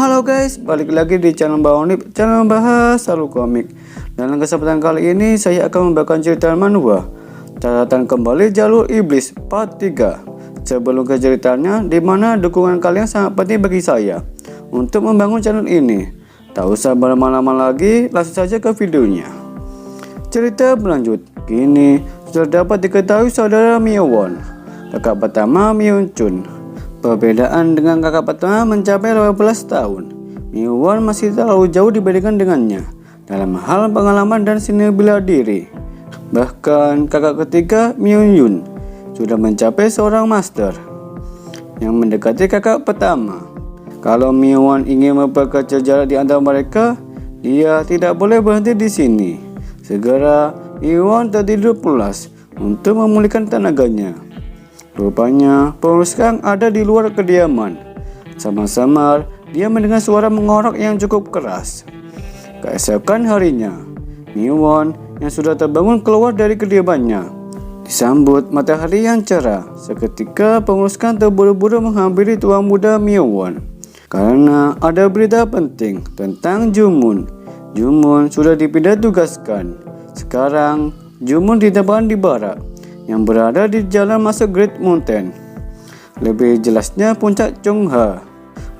Halo guys, balik lagi di channel Bang Onip, channel membahas alur komik. Dalam kesempatan kali ini saya akan membacakan cerita manhwa Catatan Kembali Jalur Iblis part 3. Sebelum ke ceritanya, dimana dukungan kalian sangat penting bagi saya untuk membangun channel ini. Tak usah berlama-lama lagi, langsung saja ke videonya. Cerita berlanjut. Kini sudah dapat diketahui saudara Myeowon, kakak pertama Myeon Chun. Perbedaan dengan kakak pertama mencapai 18 tahun. Myeowon masih terlalu jauh dibandingkan dengannya dalam hal pengalaman dan seni bela diri. Bahkan kakak ketiga Myeon Yun sudah mencapai seorang master yang mendekati kakak pertama. Kalau Myeowon ingin memperkecil jarak di antara mereka, dia tidak boleh berhenti di sini. Segera Myeowon tertidur pulas untuk memulihkan tenaganya. Rupanya pengurus Kang ada di luar kediaman. Samar-samar dia mendengar suara mengorok yang cukup keras. Keesokan harinya, Myeowon yang sudah terbangun keluar dari kediamannya. Disambut matahari yang cerah. Seketika pengurus Kang terburu-buru menghampiri tuan muda Myeowon karena ada berita penting tentang Jumun. Jumun sudah dipindah tugaskan. Sekarang Jumun ditempatkan di barak yang berada di jalan masuk Great Mountain. Lebih jelasnya puncak Chongha.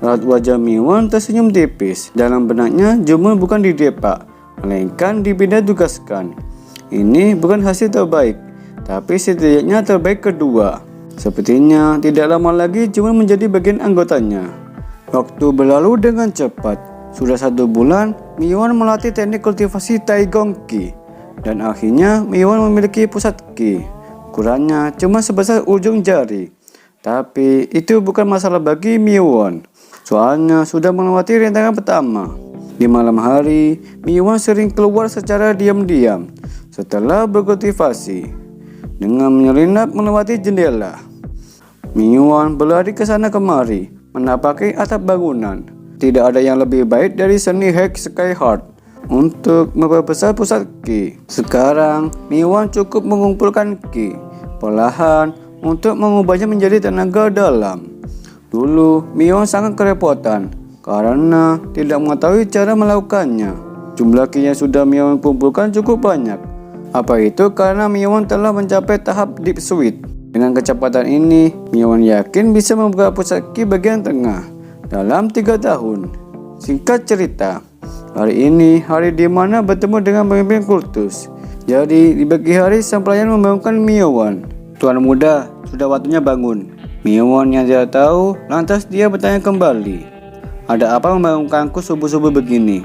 Raut wajah Myeowon tersenyum tipis. Dalam benaknya Jumun bukan didepak, melainkan dipindah tugaskan. Ini bukan hasil terbaik, tapi setidaknya terbaik kedua. Sepertinya tidak lama lagi Jumun menjadi bagian anggotanya. Waktu berlalu dengan cepat. Sudah 1 bulan Myeowon melatih teknik kultivasi Taigong Ki, dan akhirnya Myeowon memiliki pusat Ki. Ukurannya cuma sebesar ujung jari. Tapi itu bukan masalah bagi Myeowon, soalnya sudah melewati rintangan pertama. Di malam hari, Myeowon sering keluar secara diam-diam setelah berkultivasi. Dengan menyelinap melewati jendela, Myeowon berlari ke sana kemari, menapaki atap bangunan. Tidak ada yang lebih baik dari seni Hack Sky Heart untuk memperbesar pusat Ki. Sekarang Myeowon cukup mengumpulkan Ki perlahan untuk mengubahnya menjadi tenaga dalam. Dulu Myeowon sangat kerepotan karena tidak mengetahui cara melakukannya. Jumlah Ki yang sudah Myeowon kumpulkan cukup banyak. Apa itu karena Myeowon telah mencapai tahap Deep Sweat. Dengan kecepatan ini, Myeowon yakin bisa membuka pusat Ki bagian tengah dalam 3 tahun. Singkat cerita, hari ini hari di mana bertemu dengan pemimpin kultus. Jadi di pagi hari sang pelayan membangunkan Myeowon. Tuan muda, sudah waktunya bangun. Myeowon yang tidak tahu, lantas dia bertanya kembali. Ada apa membangunkanku subuh-subuh begini?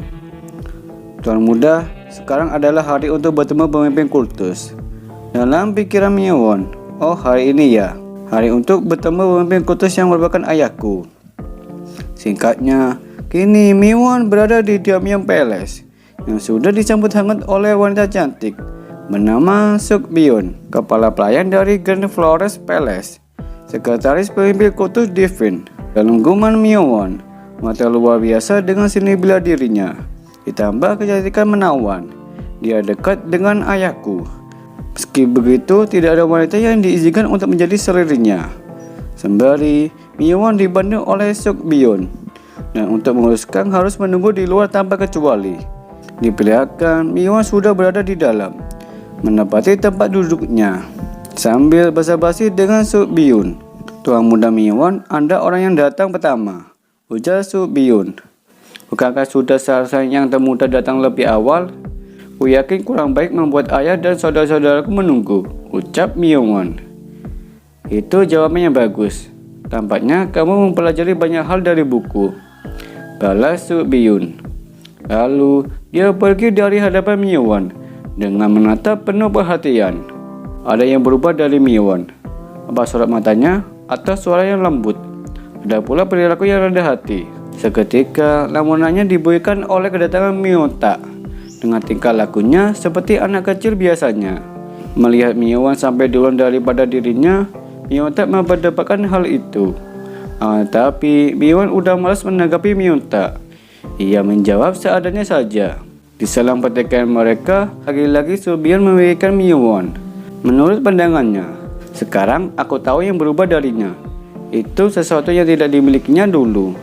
Tuan muda, sekarang adalah hari untuk bertemu pemimpin kultus. Dalam pikiran Myeowon, oh hari ini ya, hari untuk bertemu pemimpin kultus yang merupakan ayahku. Singkatnya, kini Myeowon berada di Diamyang Palace yang sudah disambut hangat oleh wanita cantik bernama Sukbyun, kepala pelayan dari Grand Flores Palace, sekretaris pemimpin kultus Divine. Dalam genggaman Myeowon, mata luar biasa dengan seni bela dirinya, ditambah kecantikan menawan. Dia dekat dengan ayahku. Meski begitu, tidak ada wanita yang diizinkan untuk menjadi selirinya. Sembari Myeowon dibantu oleh Sukbyun, dan untuk menguruskan harus menunggu di luar tanpa kecuali. Diperlihatkan Myeowon sudah berada di dalam, menempati tempat duduknya sambil basa-basi dengan Sukbyun. Tuan muda Myeowon, Anda orang yang datang pertama, ujar Sukbyun. Bukankah sudah seharusnya yang termuda datang lebih awal? Ku yakin kurang baik membuat ayah dan saudara-saudaraku menunggu, ucap Myeowon. Itu jawabannya bagus. Tampaknya kamu mempelajari banyak hal dari buku, balas Sukbyun. Lalu dia pergi dari hadapan Myeowon dengan menatap penuh perhatian. Ada yang berubah dari Myeowon, apa sorot matanya atau suara yang lembut. Ada pula perilaku yang rendah hati. Seketika lamunannya diberikan oleh kedatangan Myeonta dengan tingkah lakunya seperti anak kecil biasanya. Melihat Myeowon sampai duluan daripada dirinya, Myeonta memperdebatkan hal itu. Tapi Myeowon udah malas menanggapi Myeonta. Ia menjawab seadanya saja. Di selang pertikaian mereka, lagi-lagi Sukbyun memikirkan Myeowon. Menurut pandangannya, sekarang aku tahu yang berubah darinya. Itu sesuatu yang tidak dimilikinya dulu.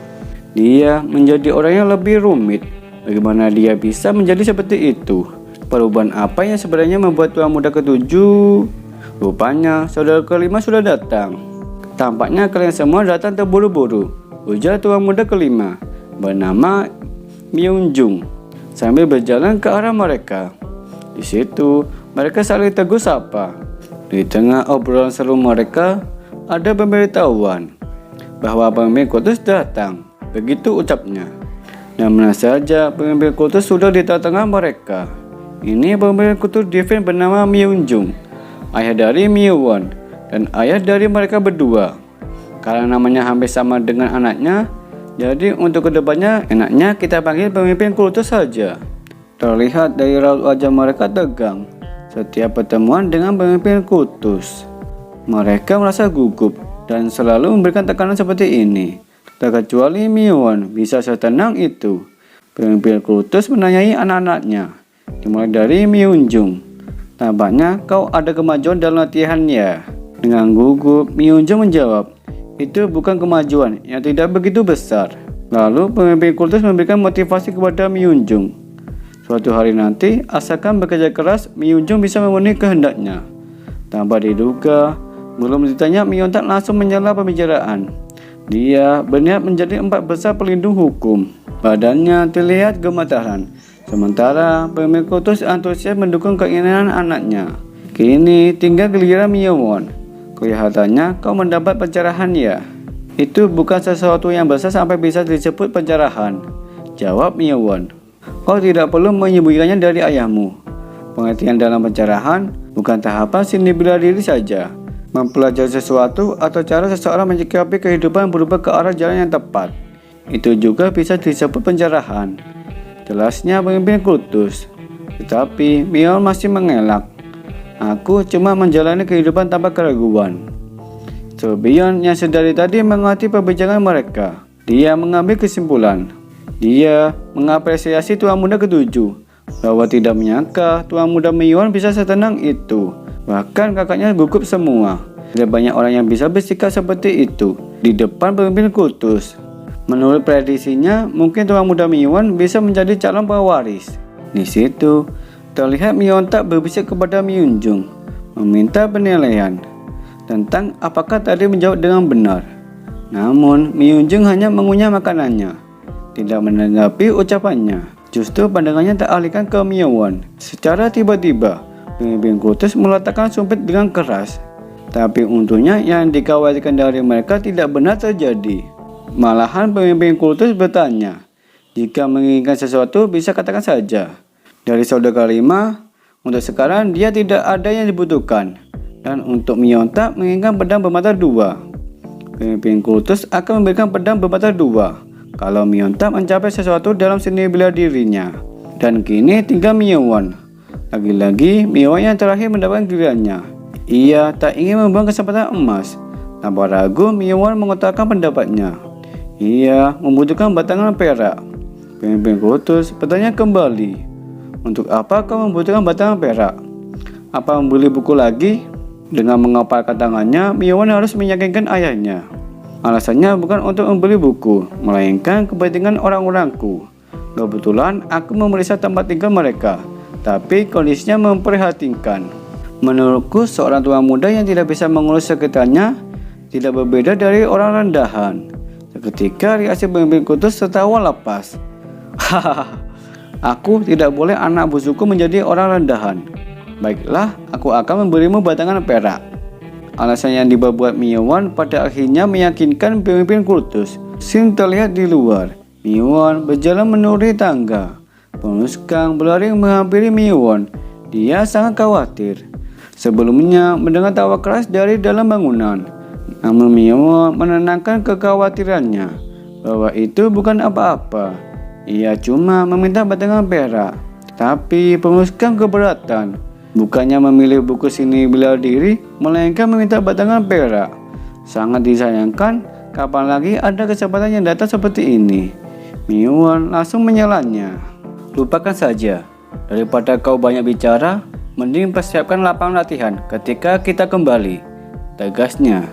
Dia menjadi orang yang lebih rumit. Bagaimana dia bisa menjadi seperti itu? Perubahan apa yang sebenarnya membuat tuan muda ketujuh? Rupanya saudara kelima sudah datang. Tampaknya kalian semua datang terburu-buru, ujar tuan muda kelima bernama Myung-jung sambil berjalan ke arah mereka. Di situ mereka saling tegur sapa. Di tengah obrolan seru mereka ada pemberitahuan bahwa pemimpin kultus datang. Begitu ucapnya. Namun saja pemimpin kultus sudah di tengah mereka. Ini pemimpin kultus Divine bernama Myung-jung, ayah dari Myung-won dan ayah dari mereka berdua. Karena namanya hampir sama dengan anaknya, jadi untuk kedepannya enaknya kita panggil pemimpin kultus saja. Terlihat dari raut wajah mereka tegang setiap pertemuan dengan pemimpin kultus. Mereka merasa gugup dan selalu memberikan tekanan seperti ini. Terkecuali Myung-won bisa setenang itu. Pemimpin kultus menanyai anak-anaknya, dimulai dari Myung-jung. Tampaknya kau ada kemajuan dalam latihannya. Dengan gugup, Myung-jung menjawab, itu bukan kemajuan yang tidak begitu besar. Lalu pemimpin kultus memberikan motivasi kepada Myung-jung. Suatu hari nanti, asalkan bekerja keras, Myung-jung bisa memenuhi kehendaknya. Tanpa diduga, belum ditanya, Myung-tak langsung menyela pembicaraan. Dia berniat menjadi 4 besar pelindung hukum. Badannya terlihat gemetaran. Sementara pemimpin kultus antusias mendukung keinginan anaknya. Kini tinggal giliran Myung-won. Kelihatannya kau mendapat pencerahan ya. Itu bukan sesuatu yang besar sampai bisa disebut pencerahan, jawab Myung-won. Kau tidak perlu menyembunyikannya dari ayahmu. Pengertian dalam pencerahan bukan tahapan seni bela diri saja. Mempelajari sesuatu atau cara seseorang menyikapi kehidupan berubah ke arah jalan yang tepat. Itu juga bisa disebut pencerahan, jelasnya pemimpin kultus. Tetapi Myung masih mengelak. Aku cuma menjalani kehidupan tanpa keraguan. Sobion yang sedari tadi mengerti perbincangan mereka. Dia mengambil kesimpulan. Dia mengapresiasi tuan muda ketujuh bahwa tidak menyangka tuan muda Myung bisa setenang itu. Bahkan kakaknya gugup semua. Tidak banyak orang yang bisa bersikap seperti itu di depan pemimpin kultus. Menurut prediksinya, mungkin tuan muda Myung bisa menjadi calon pewaris. Di situ terlihat Myung tak berbisik kepada Myung-jung, meminta penilaian tentang apakah tadi menjawab dengan benar. Namun Myung-jung hanya mengunyah makanannya, tidak menanggapi ucapannya. Justru pandangannya tak alihkan ke Myung-won. Secara tiba-tiba, pemimpin kultus meletakkan sumpit dengan keras. Tapi untungnya yang dikhawatirkan dari mereka tidak benar terjadi. Malahan pemimpin kultus bertanya, jika menginginkan sesuatu bisa katakan saja. Dari saudara kelima, untuk sekarang dia tidak ada yang dibutuhkan. Dan untuk Myung tak menginginkan pedang bermata 2. Pemimpin kultus akan memberikan pedang bermata 2 kalau Myung tak mencapai sesuatu dalam seni bela dirinya. Dan kini tinggal Myung-won. Lagi-lagi Myung yang terakhir mendapatkan gilirannya. Ia tak ingin membuang kesempatan emas. Tanpa ragu Myung-won mengutarakan pendapatnya. Ia membutuhkan batangan perak. Pemimpin kultus bertanya kembali, untuk apa kau membutuhkan batangan perak? Apa membeli buku lagi? Dengan mengepalkan tangannya, Myung-won harus meyakinkan ayahnya. Alasannya bukan untuk membeli buku, melainkan kepentingan orang-orangku. Kebetulan aku memeriksa tempat tinggal mereka, tapi kondisinya memprihatinkan. Menurutku, seorang tua muda yang tidak bisa mengurus sekitarnya tidak berbeda dari orang rendahan. Seketika reaksi pemimpin kultus tertawa lepas. Hahaha, aku tidak boleh anak busukku menjadi orang rendahan. Baiklah, aku akan memberimu batangan perak. Alasan yang dibuat Myung-won pada akhirnya meyakinkan pemimpin kultus. Shin terlihat di luar. Myung-won berjalan menuruni tangga. Pengurus Kang berlari menghampiri Myung-won. Dia sangat khawatir. Sebelumnya mendengar tawa keras dari dalam bangunan. Namun Myung-won menenangkan kekhawatirannya bahwa itu bukan apa-apa. Ia cuma meminta batangan perak. Tapi pengurus Kang keberatan. Bukannya memilih buku seni bela diri, melainkan meminta batangan perak. Sangat disayangkan, kapan lagi ada kesempatan yang datang seperti ini. Myung-won langsung menyalanya. Lupakan saja, daripada kau banyak bicara, mending persiapkan lapangan latihan ketika kita kembali, tegasnya.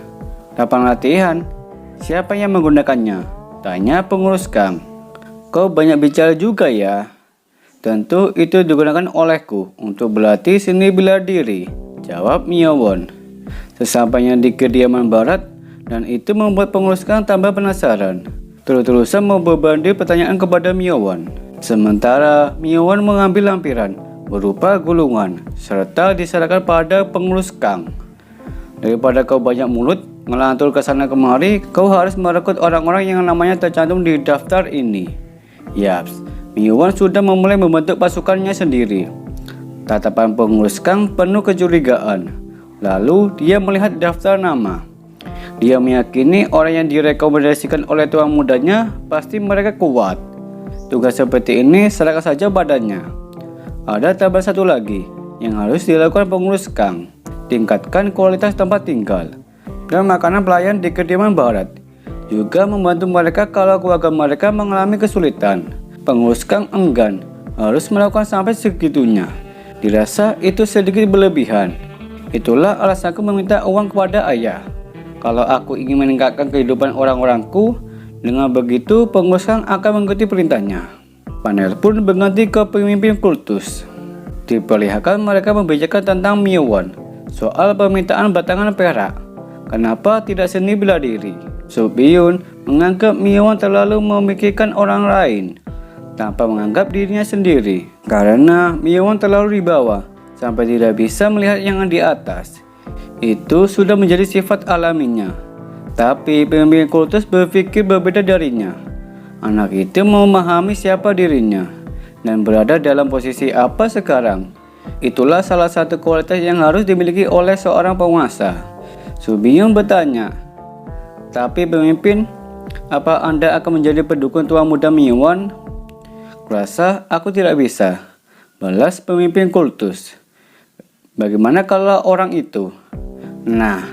Lapangan latihan? Siapa yang menggunakannya? Tanya pengurus Kang. Kau banyak bicara juga ya? Tentu itu digunakan olehku untuk berlatih seni bela diri, jawab Miyawon. Sesampainya di kediaman barat, dan itu membuat pengurus Kang tambah penasaran. Terus-terusan membebani pertanyaan kepada Miyawon. Sementara Miyawon mengambil lampiran berupa gulungan serta diserahkan pada pengurus Kang. Daripada kau banyak mulut ngelantur ke sana kemari, kau harus merekrut orang-orang yang namanya tercantum di daftar ini. Yaps, Miyawon sudah memulai membentuk pasukannya sendiri. Tatapan pengurus Kang penuh kecurigaan. Lalu dia melihat daftar nama. Dia meyakini orang yang direkomendasikan oleh tuan mudanya pasti mereka kuat. Tugas seperti ini serahkan saja badannya. Ada tambah satu lagi yang harus dilakukan pengurus Kang. Tingkatkan kualitas tempat tinggal dan makanan pelayan di kediaman barat. Juga membantu mereka kalau keluarga mereka mengalami kesulitan. Pengurus Kang enggan harus melakukan sampai segitunya. Dirasa itu sedikit berlebihan. Itulah alasanku meminta uang kepada ayah. Kalau aku ingin meningkatkan kehidupan orang-orangku, dengan begitu pengurus Kang akan mengikuti perintahnya. Panel pun berganti ke pemimpin kultus. Diperlihatkan mereka membicarakan tentang Miyawon, soal permintaan batangan perak. Kenapa tidak seni bela diri? Subiyun menganggap Miyawon terlalu memikirkan orang lain tanpa menganggap dirinya sendiri. Karena Miyawon terlalu di bawah sampai tidak bisa melihat yang di atas. Itu sudah menjadi sifat alaminya. Tapi pemimpin kultus berpikir berbeda darinya. Anak itu memahami siapa dirinya dan berada dalam posisi apa sekarang. Itulah salah satu kualitas yang harus dimiliki oleh seorang penguasa. Subiyun bertanya, tapi pemimpin, apa Anda akan menjadi pendukung tua muda Miyawon? Kurasa aku tidak bisa, balas pemimpin kultus. Bagaimana kalau orang itu? Nah,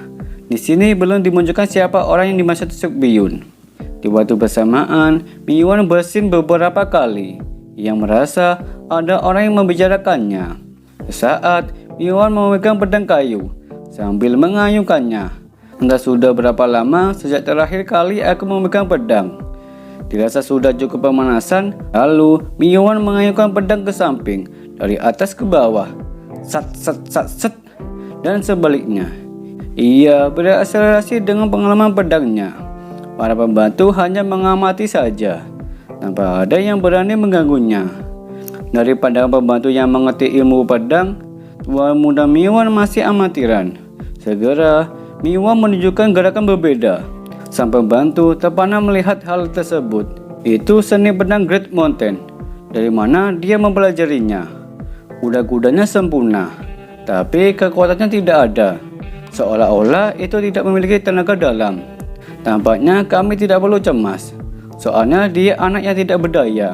di sini belum dimunculkan siapa orang yang dimaksud Subiyun. Di waktu bersamaan, Miyawon bersin beberapa kali. Ia merasa ada orang yang membicarakannya. Sesaat, Miyawon memegang pedang kayu sambil mengayunkannya. Entah sudah berapa lama sejak terakhir kali aku memegang pedang. Dirasa sudah cukup pemanasan, lalu Miyawon mengayunkan pedang ke samping dari atas ke bawah. Sat sat sat sat, dan sebaliknya. Ia berakselerasi dengan pengalaman pedangnya. Para pembantu hanya mengamati saja, tanpa ada yang berani mengganggunya. Dari pandangan pembantu yang mengerti ilmu pedang, tuan muda Miyawon masih amatiran. Segera, Miyawon menunjukkan gerakan berbeda. Sang pembantu terpana melihat hal tersebut. Itu seni pedang Great Mountain. Dari mana dia mempelajarinya? Kuda-kudanya sempurna, tapi kekuatannya tidak ada. Seolah-olah itu tidak memiliki tenaga dalam. Tampaknya kami tidak perlu cemas, soalnya dia anak yang tidak berdaya.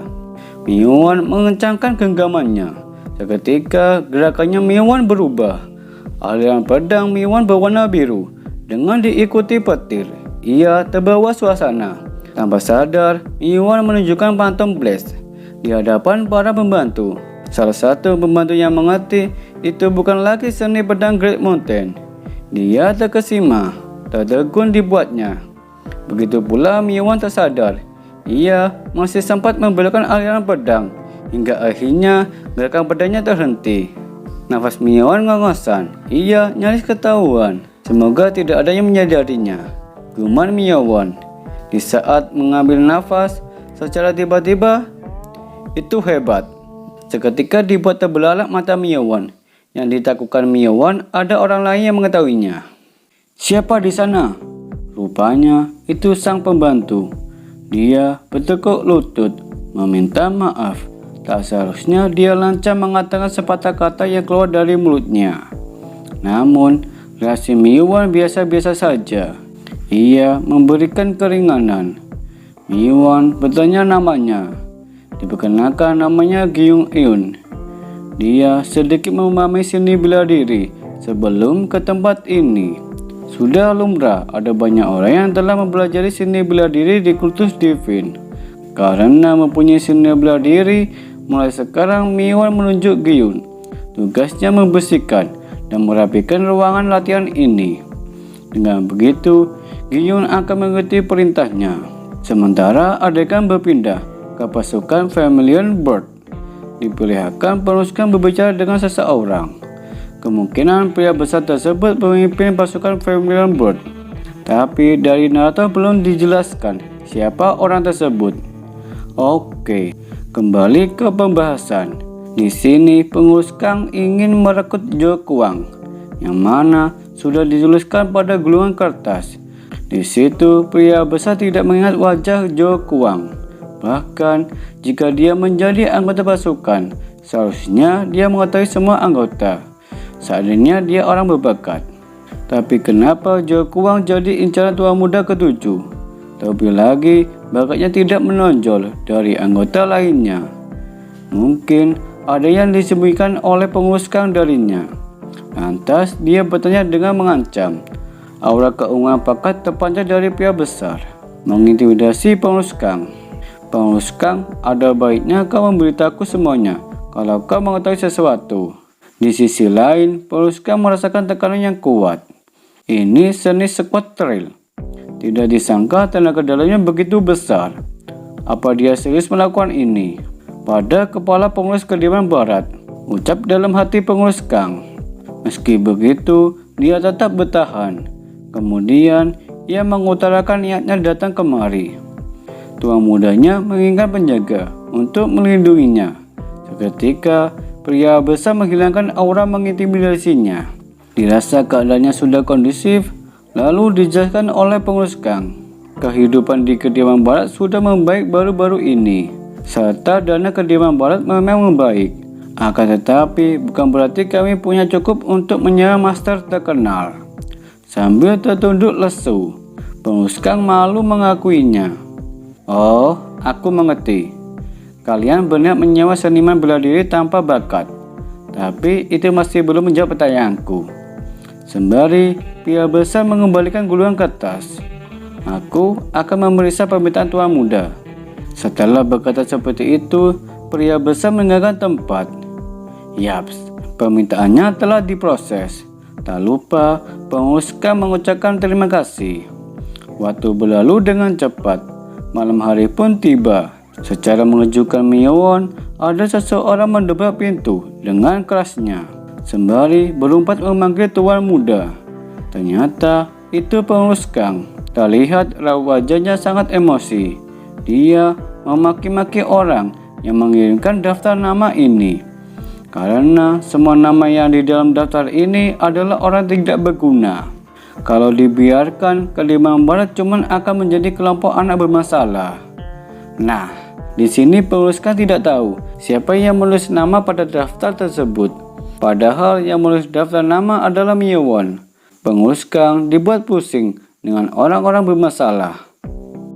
Miyawon mengencangkan genggamannya. Seketika gerakannya Miyawon berubah. Aliran pedang Miyawon berwarna biru dengan diikuti petir. Ia terbawa suasana. Tanpa sadar, Miyawon menunjukkan Phantom Blast di hadapan para pembantu. Salah satu pembantu yang mengerti itu bukan lagi seni pedang Great Mountain. Dia terkesima, tertegun dibuatnya. Begitu pula Miyawon tersadar. Ia masih sempat membelokkan aliran pedang hingga akhirnya gerakan pedangnya terhenti. Nafas Miyawon ngos-ngosan. Ia nyaris ketahuan. Semoga tidak ada yang menyadarinya, gumam Miyawon. Di saat mengambil nafas secara tiba-tiba, itu hebat. Seketika dibuat terbelalak mata Miyawon. Yang ditakutkan Miyawon ada orang lain yang mengetahuinya. Siapa di sana? Rupanya itu sang pembantu. Dia bertekuk lutut, meminta maaf. Tak seharusnya dia lancang mengatakan sepatah kata yang keluar dari mulutnya. Namun, reaksi Miyawon biasa-biasa saja. Ia memberikan keringanan. Miyawon bertanya namanya. Diperkenalkan namanya Gyung Eun. Dia sedikit memahami seni bela diri sebelum ke tempat ini. Sudah lumrah ada banyak orang yang telah mempelajari seni bela diri di kultus Divine. Karena mempunyai seni bela diri, mulai sekarang Miyawon menunjuk Gyun. Tugasnya membersihkan dan merapikan ruangan latihan ini. Dengan begitu, Gyun akan mengikuti perintahnya. Sementara adegan berpindah ke pasukan Familion Bird. Diperlihatkan penuliskan berbicara dengan seseorang. Kemungkinan pria besar tersebut pemimpin pasukan Familion Bird. Tapi dari narator belum dijelaskan siapa orang tersebut. Oke, kembali ke pembahasan. Di sini pengurus Kang ingin merekrut Jo Kwang, yang mana sudah dituliskan pada gulungan kertas. Di situ pria besar tidak mengingat wajah Jo Kwang. Bahkan jika dia menjadi anggota pasukan, seharusnya dia mengetahui semua anggota. Seandainya dia orang berbakat. Tapi kenapa Jo Kwang jadi incaran tua muda ketujuh? Terlebih lagi, bakatnya tidak menonjol dari anggota lainnya. Mungkin ada yang disembunyikan oleh pengurus Kang darinya. Lantas dia bertanya dengan mengancam. Aura keunguan pakat terpancar dari pria besar, mengintimidasi pengurus Kang. Pengurus Kang, ada baiknya kau memberitahu semuanya kalau kau mengetahui sesuatu. Di sisi lain, pengurus Kang merasakan tekanan yang kuat. Ini seni squad trail. Tidak disangka tenaga dalamnya begitu besar. Apa dia serius melakukan ini? Pada kepala pengurus Kediaman Barat, ucap dalam hati pengurus Kang. Meski begitu, dia tetap bertahan. Kemudian, ia mengutarakan niatnya datang kemari. Tua mudanya menginginkan penjaga untuk melindunginya. Seketika, pria besar menghilangkan aura mengintimidasinya. Dirasa keadaannya sudah kondusif, lalu dijelaskan oleh pengurus Kang. Kehidupan di Kediaman Barat sudah membaik baru-baru ini, serta dana Kediaman Barat memang membaik. Akan tetapi bukan berarti kami punya cukup untuk menyerang master terkenal. Sambil tertunduk lesu, pengurus Kang malu mengakuinya. Oh, aku mengerti. Kalian berniat menyewa seniman bela diri tanpa bakat. Tapi itu masih belum menjawab pertanyaanku. Sembari pria besar mengembalikan gulungan kertas. Aku akan memeriksa permintaan tua muda. Setelah berkata seperti itu, pria besar meninggalkan tempat. Yaps, permintaannya telah diproses. Tak lupa, pengurus Kang mengucapkan terima kasih. Waktu berlalu dengan cepat. Malam hari pun tiba. Secara mengejutkan Miowon, ada seseorang mendobrak pintu dengan kerasnya. Sembari berlompat memanggil tuan muda. Ternyata itu pengurus Kang. Terlihat raut wajahnya sangat emosi. Dia memaki-maki orang yang mengirimkan daftar nama ini. Karena semua nama yang di dalam daftar ini adalah orang tidak berguna. Kalau dibiarkan, Kediaman Barat cuma akan menjadi kelompok anak bermasalah. Nah, di sini pengurus Kang tidak tahu siapa yang menulis nama pada daftar tersebut. Padahal yang menulis daftar nama adalah Miowon. Pengurus Kang dibuat pusing dengan orang-orang bermasalah.